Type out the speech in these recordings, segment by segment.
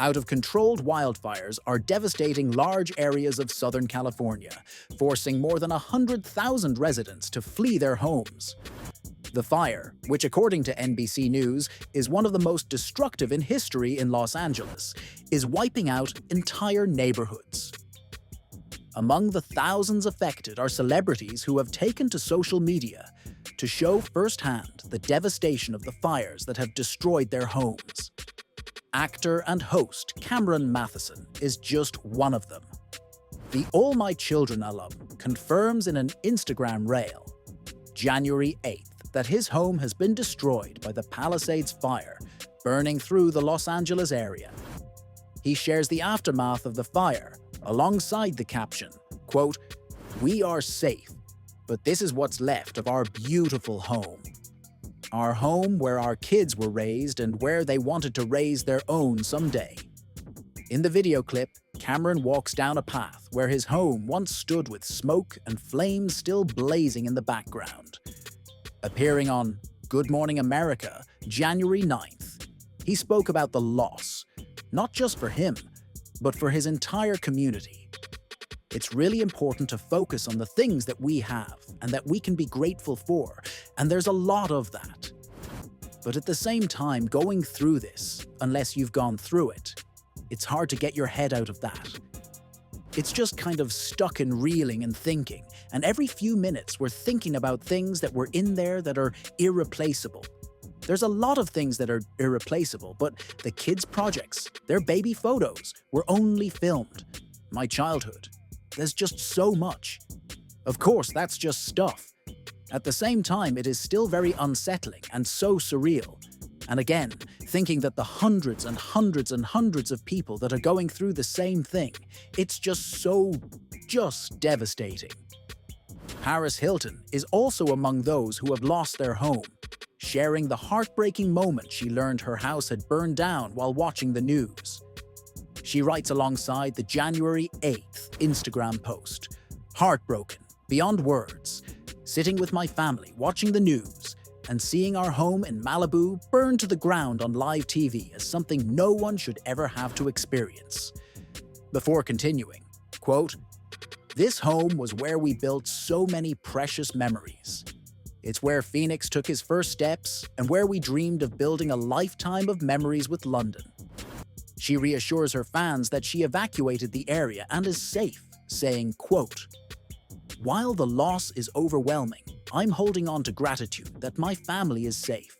Out-of-controlled wildfires are devastating large areas of Southern California, forcing more than 100,000 residents to flee their homes. The fire, which according to NBC News is one of the most destructive in history in Los Angeles, is wiping out entire neighborhoods. Among the thousands affected are celebrities who have taken to social media to show firsthand the devastation of the fires that have destroyed their homes. Actor and host Cameron Matheson is just one of them. The All My Children alum confirms in an Instagram reel, January 8th, that his home has been destroyed by the Palisades fire, burning through the Los Angeles area. He shares the aftermath of the fire, alongside the caption, quote, "We are safe, but this is what's left of our beautiful home. Our home where our kids were raised and where they wanted to raise their own someday." In the video clip, Cameron walks down a path where his home once stood with smoke and flames still blazing in the background. Appearing on Good Morning America, January 9th, he spoke about the loss, not just for him, but for his entire community. It's really important to focus on the things that we have and that we can be grateful for, and there's a lot of that. But at the same time, going through this, unless you've gone through it, it's hard to get your head out of that. It's just kind of stuck in reeling and thinking, and every few minutes we're thinking about things that were in there that are irreplaceable. There's a lot of things that are irreplaceable, but the kids' projects, their baby photos, were only filmed. My childhood. There's just so much. Of course, that's just stuff. At the same time, it is still very unsettling and so surreal. And again, thinking that the hundreds and hundreds and hundreds of people that are going through the same thing, it's just devastating. Paris Hilton is also among those who have lost their home, sharing the heartbreaking moment she learned her house had burned down while watching the news. She writes alongside the January 8th Instagram post, "Heartbroken, beyond words, sitting with my family watching the news, and seeing our home in Malibu burn to the ground on live TV as something no one should ever have to experience." Before continuing, quote, "This home was where we built so many precious memories. It's where Phoenix took his first steps and where we dreamed of building a lifetime of memories with London." She reassures her fans that she evacuated the area and is safe, saying, quote, "While the loss is overwhelming, I'm holding on to gratitude that my family is safe."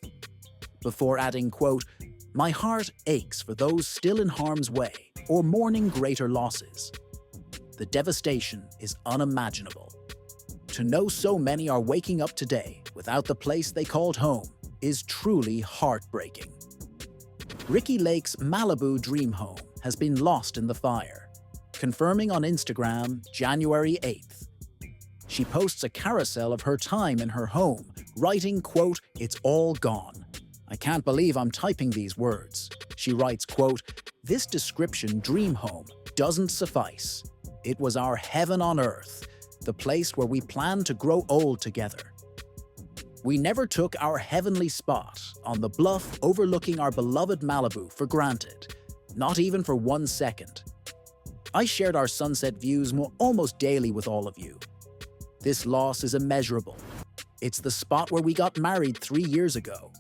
Before adding, quote, "My heart aches for those still in harm's way or mourning greater losses. The devastation is unimaginable. To know so many are waking up today without the place they called home is truly heartbreaking." Ricki Lake's Malibu dream home has been lost in the fire, confirming on Instagram January 8th. She posts a carousel of her time in her home, writing, quote, "It's all gone. I can't believe I'm typing these words." She writes, quote, "This description dream home doesn't suffice. It was our heaven on earth, the place where we planned to grow old together. We never took our heavenly spot on the bluff overlooking our beloved Malibu for granted, not even for 1 second. I shared our sunset views almost daily with all of you. This loss is immeasurable. It's the spot where we got married 3 years ago.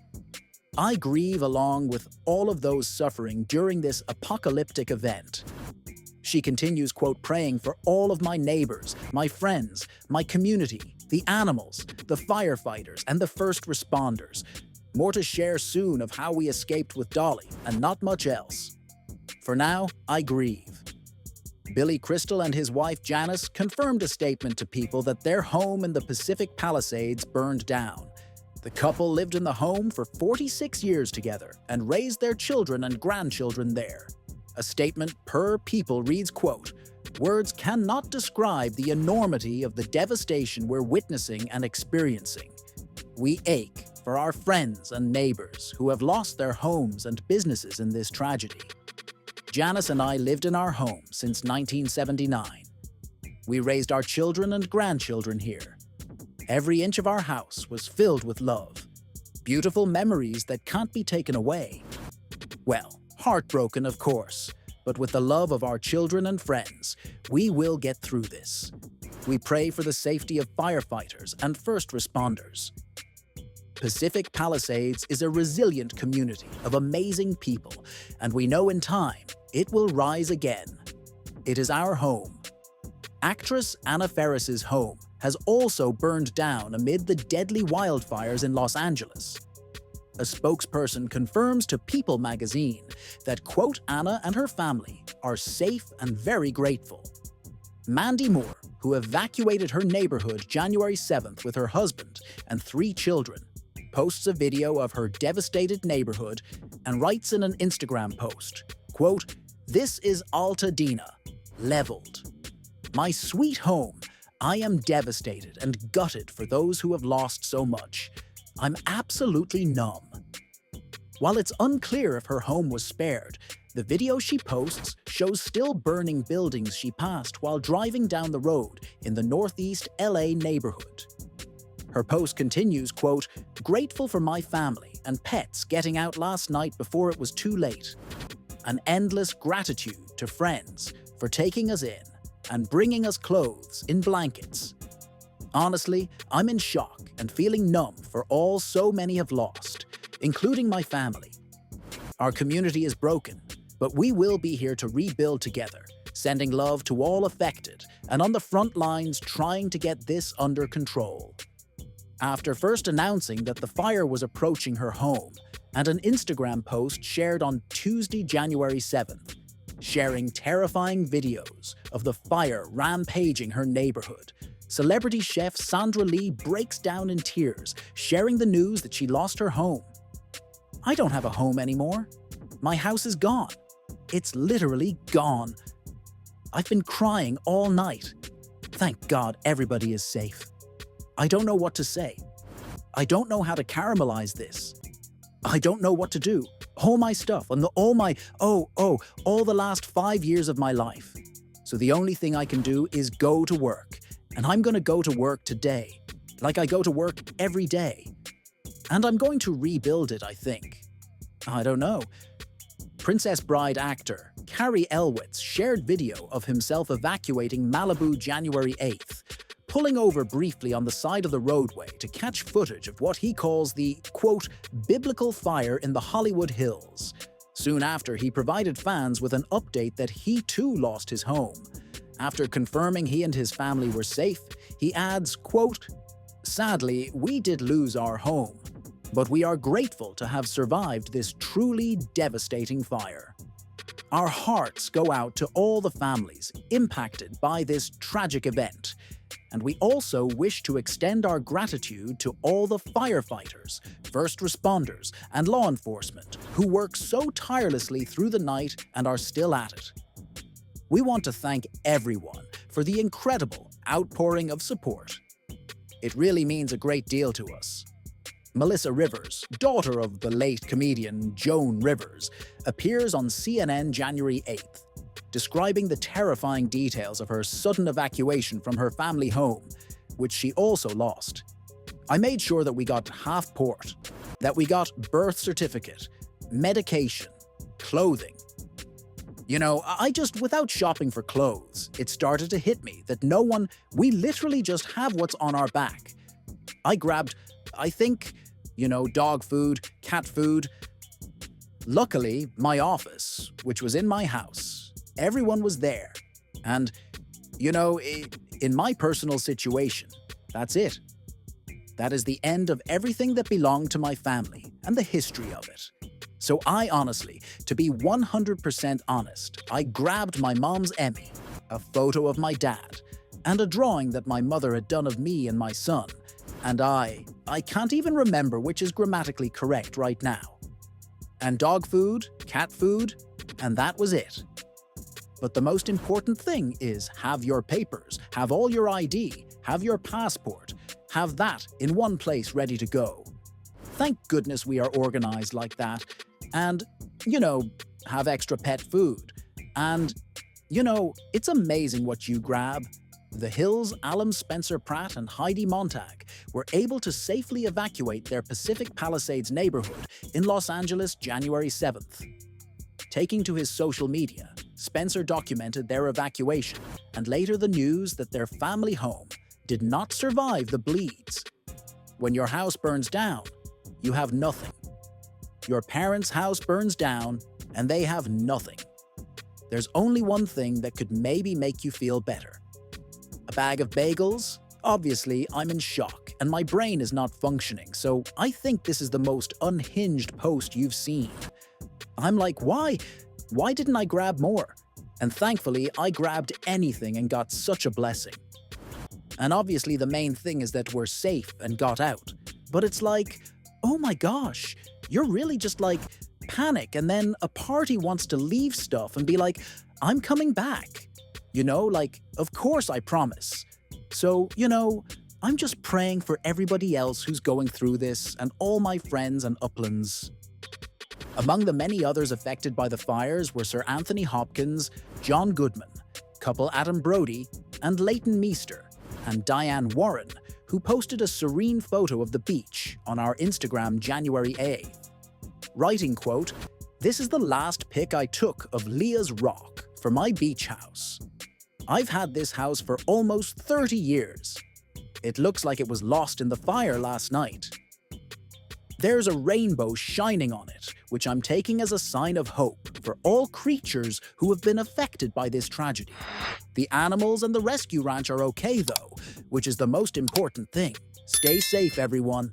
I grieve along with all of those suffering during this apocalyptic event." She continues, quote, "Praying for all of my neighbors, my friends, my community, the animals, the firefighters, and the first responders. More to share soon of how we escaped with Dolly, and not much else. For now, I grieve." Billy Crystal and his wife Janice confirmed a statement to people that their home in the Pacific Palisades burned down. The couple lived in the home for 46 years together and raised their children and grandchildren there. A statement per People reads, quote, "Words cannot describe the enormity of the devastation we're witnessing and experiencing. We ache for our friends and neighbors who have lost their homes and businesses in this tragedy. Janice and I lived in our home since 1979. We raised our children and grandchildren here. Every inch of our house was filled with love. Beautiful memories that can't be taken away. Well, Heartbroken, of course, but with the love of our children and friends, we will get through this. We pray for the safety of firefighters and first responders. Pacific Palisades is a resilient community of amazing people, and we know in time it will rise again. It is our home. Actress Anna Faris's home has also burned down amid the deadly wildfires in Los Angeles. A spokesperson confirms to People magazine that, quote, Anna and her family are safe and very grateful. Mandy Moore, who evacuated her neighborhood January 7th with her husband and 3 children, posts a video of her devastated neighborhood and writes in an Instagram post, quote, "This is Altadena, leveled. My sweet home, I am devastated and gutted for those who have lost so much. I'm absolutely numb." While it's unclear if her home was spared, the video she posts shows still burning buildings she passed while driving down the road in the northeast LA neighborhood. Her post continues, quote, "Grateful for my family and pets getting out last night before it was too late. An endless gratitude to friends for taking us in and bringing us clothes in blankets. Honestly, I'm in shock and feeling numb for all so many have lost, including my family. Our community is broken, but we will be here to rebuild together, sending love to all affected and on the front lines trying to get this under control." After first announcing that the fire was approaching her home, and an Instagram post shared on Tuesday, January 7th, sharing terrifying videos of the fire rampaging her neighborhood, celebrity chef Sandra Lee breaks down in tears, sharing the news that she lost her home. "I don't have a home anymore. My house is gone. It's literally gone. I've been crying all night. Thank God everybody is safe. I don't know what to say. I don't know how to caramelize this. I don't know what to do. All my stuff and all the last 5 years of my life. So the only thing I can do is go to work. And I'm going to go to work today, like I go to work every day. And I'm going to rebuild it, I think. I don't know." Princess Bride actor Carrie Elwitz shared video of himself evacuating Malibu January 8th, pulling over briefly on the side of the roadway to catch footage of what he calls the, quote, "biblical fire in the Hollywood Hills." Soon after, he provided fans with an update that he too lost his home. After confirming he and his family were safe, he adds, quote, "Sadly, we did lose our home, but we are grateful to have survived this truly devastating fire. Our hearts go out to all the families impacted by this tragic event, and we also wish to extend our gratitude to all the firefighters, first responders, and law enforcement who work so tirelessly through the night and are still at it. We want to thank everyone for the incredible outpouring of support. It really means a great deal to us." Melissa Rivers, daughter of the late comedian Joan Rivers, appears on CNN January 8th, describing the terrifying details of her sudden evacuation from her family home, which she also lost. "I made sure that we got half port, that we got birth certificate, medication, clothing. You know, without shopping for clothes, it started to hit me that we literally just have what's on our back. I grabbed, dog food, cat food. Luckily, my office, which was in my house, everyone was there. And, in my personal situation, that's it. That is the end of everything that belonged to my family and the history of it. So I honestly, to be 100% honest, I grabbed my mom's Emmy, a photo of my dad, and a drawing that my mother had done of me and my son, and I can't even remember which is grammatically correct right now. And dog food, cat food, and that was it. But the most important thing is have your papers, have all your ID, have your passport, have that in one place ready to go. Thank goodness we are organized like that. And, have extra pet food. And, it's amazing what you grab. The Hills, Alum Spencer Pratt, and Heidi Montag were able to safely evacuate their Pacific Palisades neighborhood in Los Angeles January 7th. Taking to his social media, Spencer documented their evacuation and later the news that their family home did not survive the bleeds. When your house burns down, you have nothing. Your parents' house burns down and they have nothing. There's only one thing that could maybe make you feel better. A bag of bagels? Obviously, I'm in shock and my brain is not functioning, so I think this is the most unhinged post you've seen. I'm like, why? Why didn't I grab more? And thankfully, I grabbed anything and got such a blessing. And obviously the main thing is that we're safe and got out. But it's like, oh my gosh, you're really just like panic and then a party wants to leave stuff and be like, I'm coming back. You know, like, of course I promise. So, I'm just praying for everybody else who's going through this and all my friends and uplands. Among the many others affected by the fires were Sir Anthony Hopkins, John Goodman, couple Adam Brody, and Leighton Meester, and Diane Warren, who posted a serene photo of the beach on our Instagram January 8th. Writing, quote, "This is the last pic I took of Leah's Rock for my beach house. I've had this house for almost 30 years. It looks like it was lost in the fire last night. There's a rainbow shining on it, which I'm taking as a sign of hope for all creatures who have been affected by this tragedy. The animals and the rescue ranch are okay though, which is the most important thing. Stay safe, everyone."